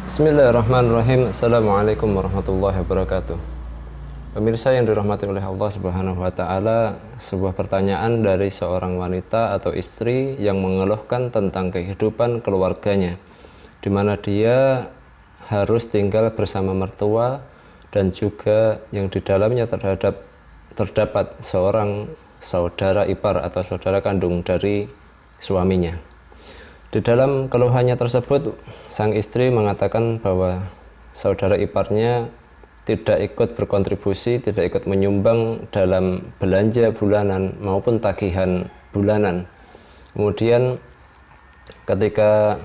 Bismillahirrahmanirrahim. Assalamualaikum warahmatullahi wabarakatuh. Pemirsa yang dirahmati oleh Allah Subhanahu wa taala, sebuah pertanyaan dari seorang wanita atau istri yang mengeluhkan tentang kehidupan keluarganya, di mana dia harus tinggal bersama mertua dan juga yang di dalamnya terdapat seorang saudara ipar atau saudara kandung dari suaminya. Di dalam keluhannya tersebut, sang istri mengatakan bahwa saudara iparnya tidak ikut berkontribusi, tidak ikut menyumbang dalam belanja bulanan maupun tagihan bulanan. Kemudian ketika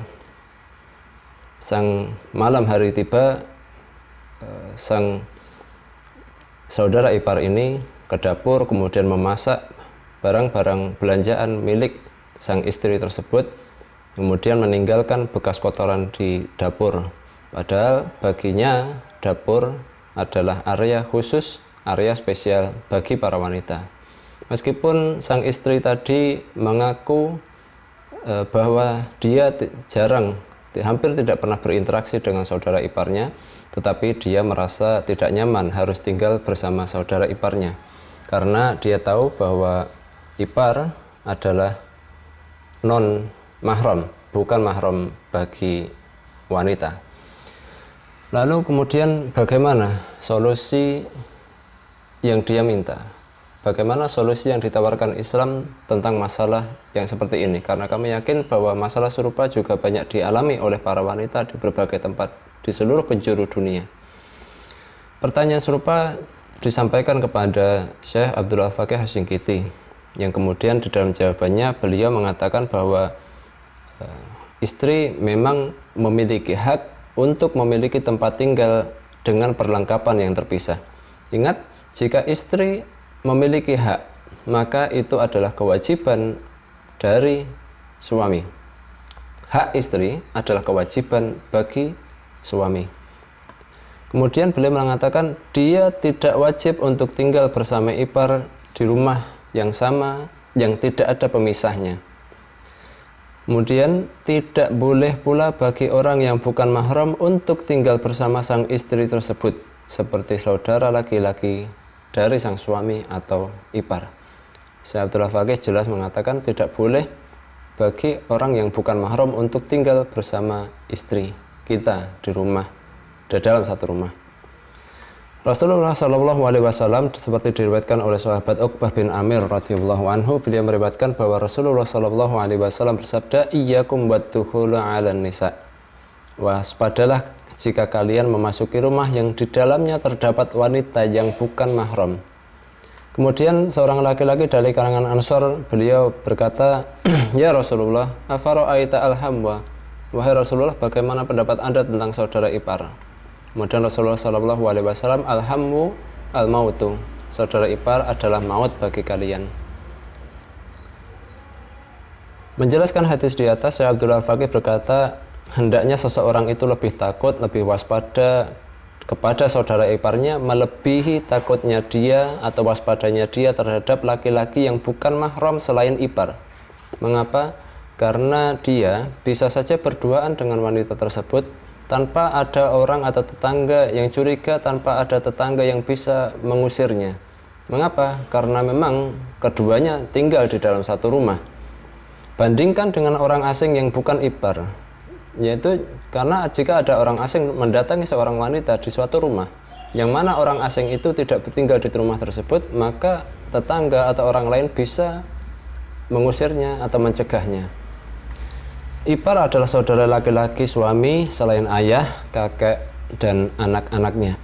sang malam hari tiba, sang saudara ipar ini ke dapur kemudian memasak barang-barang belanjaan milik sang istri tersebut, kemudian meninggalkan bekas kotoran di dapur. Padahal baginya dapur adalah area khusus, area spesial bagi para wanita. Meskipun sang istri tadi mengaku bahwa dia hampir tidak pernah berinteraksi dengan saudara iparnya, tetapi dia merasa tidak nyaman harus tinggal bersama saudara iparnya, karena dia tahu bahwa ipar adalah non mahram, bukan mahram bagi wanita. Lalu kemudian bagaimana solusi yang dia minta? Bagaimana solusi yang ditawarkan Islam tentang masalah yang seperti ini? Karena kami yakin bahwa masalah serupa juga banyak dialami oleh para wanita di berbagai tempat di seluruh penjuru dunia. Pertanyaan serupa disampaikan kepada Syekh Abdul Al-Faqih Hasyimkiti, yang kemudian di dalam jawabannya beliau mengatakan bahwa istri memang memiliki hak untuk memiliki tempat tinggal dengan perlengkapan yang terpisah. Ingat, jika istri memiliki hak, maka itu adalah kewajiban dari suami. Hak istri adalah kewajiban bagi suami. Kemudian beliau mengatakan dia tidak wajib untuk tinggal bersama ipar di rumah yang sama, yang tidak ada pemisahnya. Kemudian tidak boleh pula bagi orang yang bukan mahram untuk tinggal bersama sang istri tersebut, seperti saudara laki-laki dari sang suami atau ipar. Syekh Abdul Faqih jelas mengatakan tidak boleh bagi orang yang bukan mahram untuk tinggal bersama istri kita di rumah, di dalam satu rumah. Rasulullah Shallallahu Alaihi Wasallam seperti diriwayatkan oleh sahabat Uqbah bin Amir radhiyallahu anhu, beliau meriwayatkan bahwa Rasulullah Shallallahu Alaihi Wasallam bersabda, "Iyyakum waddukhula 'alan nisa." Waspadalah jika kalian memasuki rumah yang di dalamnya terdapat wanita yang bukan mahram. Kemudian seorang laki-laki dari kalangan Ansor, beliau berkata, "Ya Rasulullah, afara'aita al-hamwa?" Wahai Rasulullah, bagaimana pendapat Anda tentang saudara ipar? Kemudian Rasulullah Shallallahu Alaihi Wasallam, alhammu al-mautu, saudara ipar adalah maut bagi kalian. Menjelaskan hadis di atas, Syekh Abdul Al-Faqih berkata, hendaknya seseorang itu lebih takut, lebih waspada kepada saudara iparnya, melebihi takutnya dia atau waspadanya dia terhadap laki-laki yang bukan mahram selain ipar. Mengapa? Karena dia bisa saja berduaan dengan wanita tersebut tanpa ada orang atau tetangga yang curiga, tanpa ada tetangga yang bisa mengusirnya. Mengapa? Karena memang keduanya tinggal di dalam satu rumah. Bandingkan dengan orang asing yang bukan ipar, yaitu karena jika ada orang asing mendatangi seorang wanita di suatu rumah, yang mana orang asing itu tidak tinggal di rumah tersebut, maka tetangga atau orang lain bisa mengusirnya atau mencegahnya. Ipar adalah saudara laki-laki suami selain ayah, kakek, dan anak-anaknya.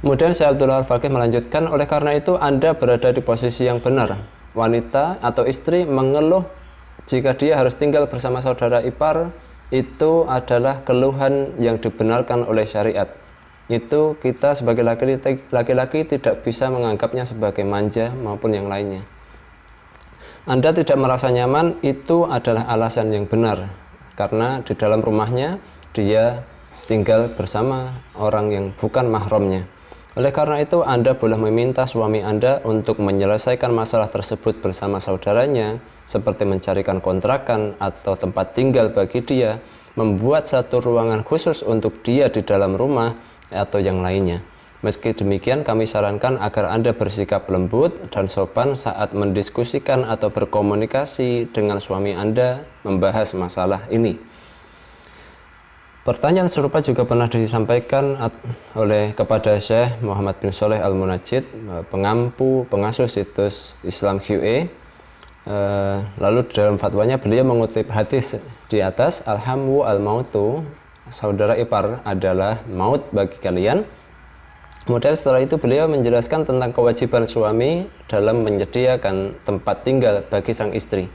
Kemudian Syekh Abdul Al-Faqih melanjutkan, oleh karena itu Anda berada di posisi yang benar. Wanita atau istri mengeluh jika dia harus tinggal bersama saudara ipar, itu adalah keluhan yang dibenarkan oleh syariat. Itu kita sebagai laki-laki tidak bisa menganggapnya sebagai manja maupun yang lainnya. Anda tidak merasa nyaman, itu adalah alasan yang benar, karena di dalam rumahnya dia tinggal bersama orang yang bukan mahramnya. Oleh karena itu Anda boleh meminta suami Anda untuk menyelesaikan masalah tersebut bersama saudaranya, seperti mencarikan kontrakan atau tempat tinggal bagi dia, membuat satu ruangan khusus untuk dia di dalam rumah atau yang lainnya. Meski demikian, kami sarankan agar Anda bersikap lembut dan sopan saat mendiskusikan atau berkomunikasi dengan suami Anda membahas masalah ini. Pertanyaan serupa juga pernah disampaikan kepada Syekh Muhammad bin Shalih Al-Munajjid, pengasuh situs Islam QA. Lalu dalam fatwanya beliau mengutip hadis di atas, alhamu al-mautu, saudara ipar adalah maut bagi kalian. Kemudian setelah itu beliau menjelaskan tentang kewajiban suami dalam menyediakan tempat tinggal bagi sang istri.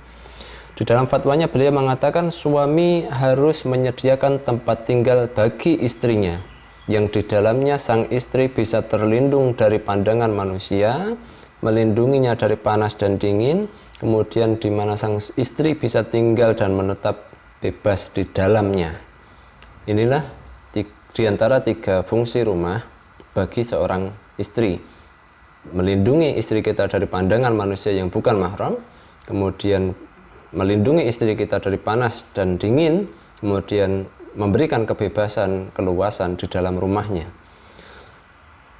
Di dalam fatwanya beliau mengatakan suami harus menyediakan tempat tinggal bagi istrinya yang di dalamnya sang istri bisa terlindung dari pandangan manusia, melindunginya dari panas dan dingin, kemudian di mana sang istri bisa tinggal dan menetap bebas di dalamnya. Inilah di antara 3 fungsi rumah bagi seorang istri: melindungi istri kita dari pandangan manusia yang bukan mahram, kemudian melindungi istri kita dari panas dan dingin, kemudian memberikan kebebasan, keluasan di dalam rumahnya.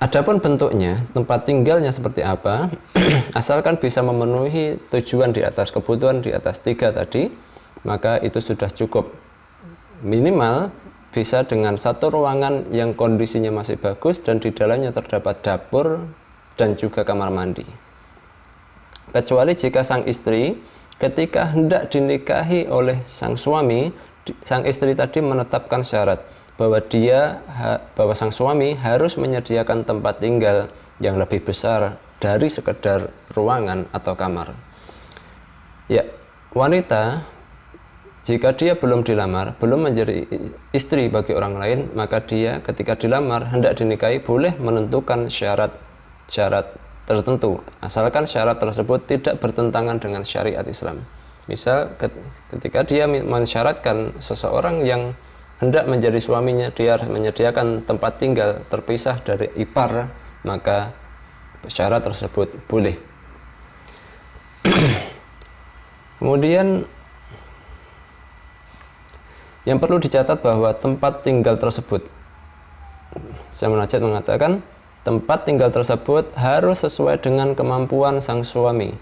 Adapun bentuknya, tempat tinggalnya seperti apa, asalkan bisa memenuhi tujuan di atas, kebutuhan di atas 3 tadi, maka itu sudah cukup. Minimal bisa dengan satu ruangan yang kondisinya masih bagus dan di dalamnya terdapat dapur dan juga kamar mandi. Kecuali jika sang istri ketika hendak dinikahi oleh sang suami, sang istri tadi menetapkan syarat bahwa sang suami harus menyediakan tempat tinggal yang lebih besar dari sekedar ruangan atau kamar. Ya, wanita jika dia belum dilamar, belum menjadi istri bagi orang lain, maka dia ketika dilamar hendak dinikahi boleh menentukan syarat tertentu, asalkan syarat tersebut tidak bertentangan dengan syariat Islam. Misal ketika dia mensyaratkan seseorang yang hendak menjadi suaminya, dia harus menyediakan tempat tinggal terpisah dari ipar, maka syarat tersebut boleh. Kemudian yang perlu dicatat bahwa tempat tinggal tersebut, Syekh Munajjid mengatakan, tempat tinggal tersebut harus sesuai dengan kemampuan sang suami.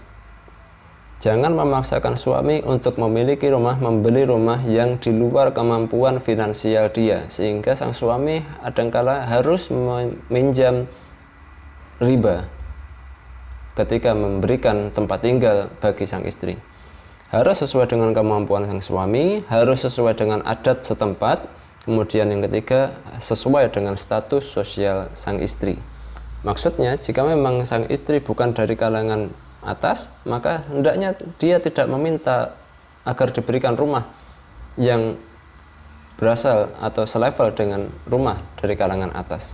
Jangan memaksakan suami untuk memiliki rumah, membeli rumah yang di luar kemampuan finansial dia, sehingga sang suami kadangkala harus meminjam riba ketika memberikan tempat tinggal bagi sang istri. Harus sesuai dengan kemampuan sang suami, harus sesuai dengan adat setempat, kemudian yang ketiga sesuai dengan status sosial sang istri. Maksudnya, jika memang sang istri bukan dari kalangan atas, maka hendaknya dia tidak meminta agar diberikan rumah yang berasal atau selevel dengan rumah dari kalangan atas.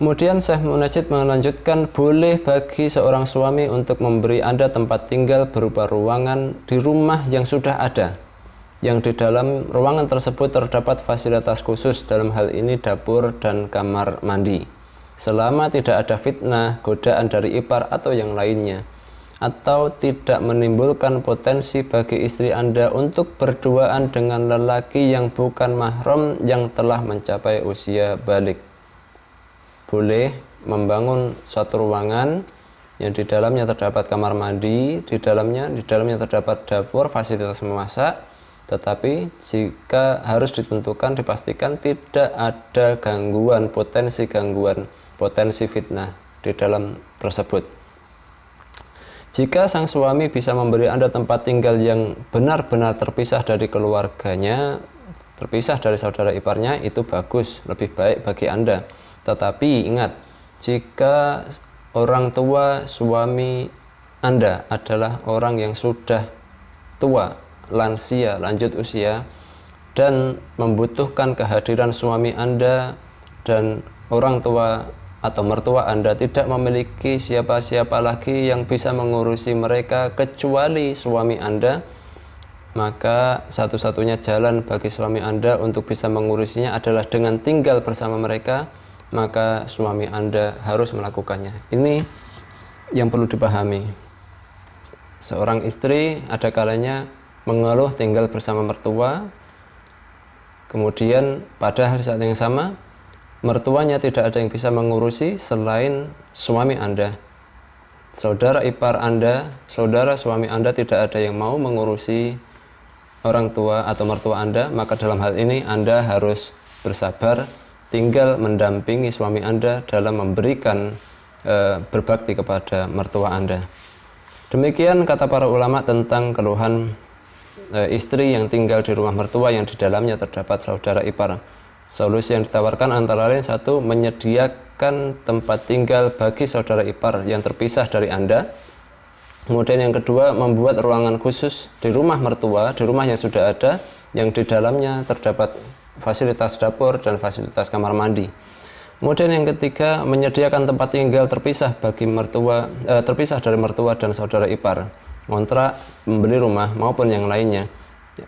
Kemudian Syekh Munajjid melanjutkan, boleh bagi seorang suami untuk memberi Anda tempat tinggal berupa ruangan di rumah yang sudah ada, yang di dalam ruangan tersebut terdapat fasilitas khusus, dalam hal ini dapur dan kamar mandi, selama tidak ada fitnah, godaan dari ipar atau yang lainnya, atau tidak menimbulkan potensi bagi istri Anda untuk berduaan dengan lelaki yang bukan mahram yang telah mencapai usia balik. Boleh membangun suatu ruangan yang di dalamnya terdapat kamar mandi, di dalamnya terdapat dapur, fasilitas memasak, tetapi jika harus ditentukan, dipastikan tidak ada potensi fitnah di dalam tersebut. Jika sang suami bisa memberi Anda tempat tinggal yang benar-benar terpisah dari keluarganya, terpisah dari saudara iparnya, itu bagus, lebih baik bagi Anda. Tetapi ingat, jika orang tua suami Anda adalah orang yang sudah tua, lansia, lanjut usia, dan membutuhkan kehadiran suami Anda, dan orang tua atau mertua Anda tidak memiliki siapa-siapa lagi yang bisa mengurusi mereka kecuali suami Anda, maka satu-satunya jalan bagi suami Anda untuk bisa mengurusinya adalah dengan tinggal bersama mereka, maka suami Anda harus melakukannya. Ini yang perlu dipahami. Seorang istri ada kalanya mengeluh tinggal bersama mertua, kemudian pada hari saat yang sama mertuanya tidak ada yang bisa mengurusi selain suami Anda. Saudara ipar Anda, saudara suami Anda tidak ada yang mau mengurusi orang tua atau mertua Anda, maka dalam hal ini Anda harus bersabar, tinggal mendampingi suami Anda dalam memberikan berbakti kepada mertua Anda. Demikian kata para ulama tentang keluhan istri yang tinggal di rumah mertua yang di dalamnya terdapat saudara ipar. Solusi yang ditawarkan antara lain satu, menyediakan tempat tinggal bagi saudara ipar yang terpisah dari Anda. Kemudian yang kedua, membuat ruangan khusus di rumah mertua, di rumah yang sudah ada, yang di dalamnya terdapat fasilitas dapur dan fasilitas kamar mandi. Kemudian yang ketiga, menyediakan tempat tinggal terpisah bagi mertua, terpisah dari mertua dan saudara ipar, ngontrak, membeli rumah maupun yang lainnya,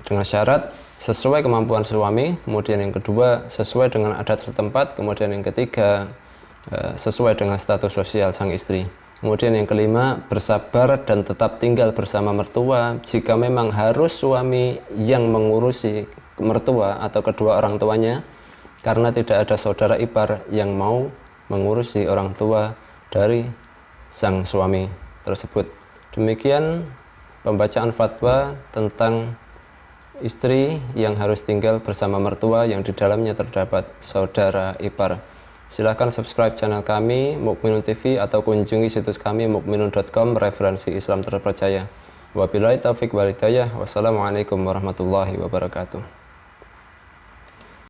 dengan syarat sesuai kemampuan suami. Kemudian yang kedua, sesuai dengan adat setempat. Kemudian yang ketiga, sesuai dengan status sosial sang istri. Kemudian yang kelima, bersabar dan tetap tinggal bersama mertua jika memang harus suami yang mengurusi mertua atau kedua orang tuanya, karena tidak ada saudara ipar yang mau mengurusi orang tua dari sang suami tersebut. Demikian pembacaan fatwa tentang istri yang harus tinggal bersama mertua yang di dalamnya terdapat saudara ipar. Silahkan subscribe channel kami Mukminun TV atau kunjungi situs kami mukminun.com, referensi Islam terpercaya. Wabillahi taufik wal hidayah. Wassalamualaikum warahmatullahi wabarakatuh.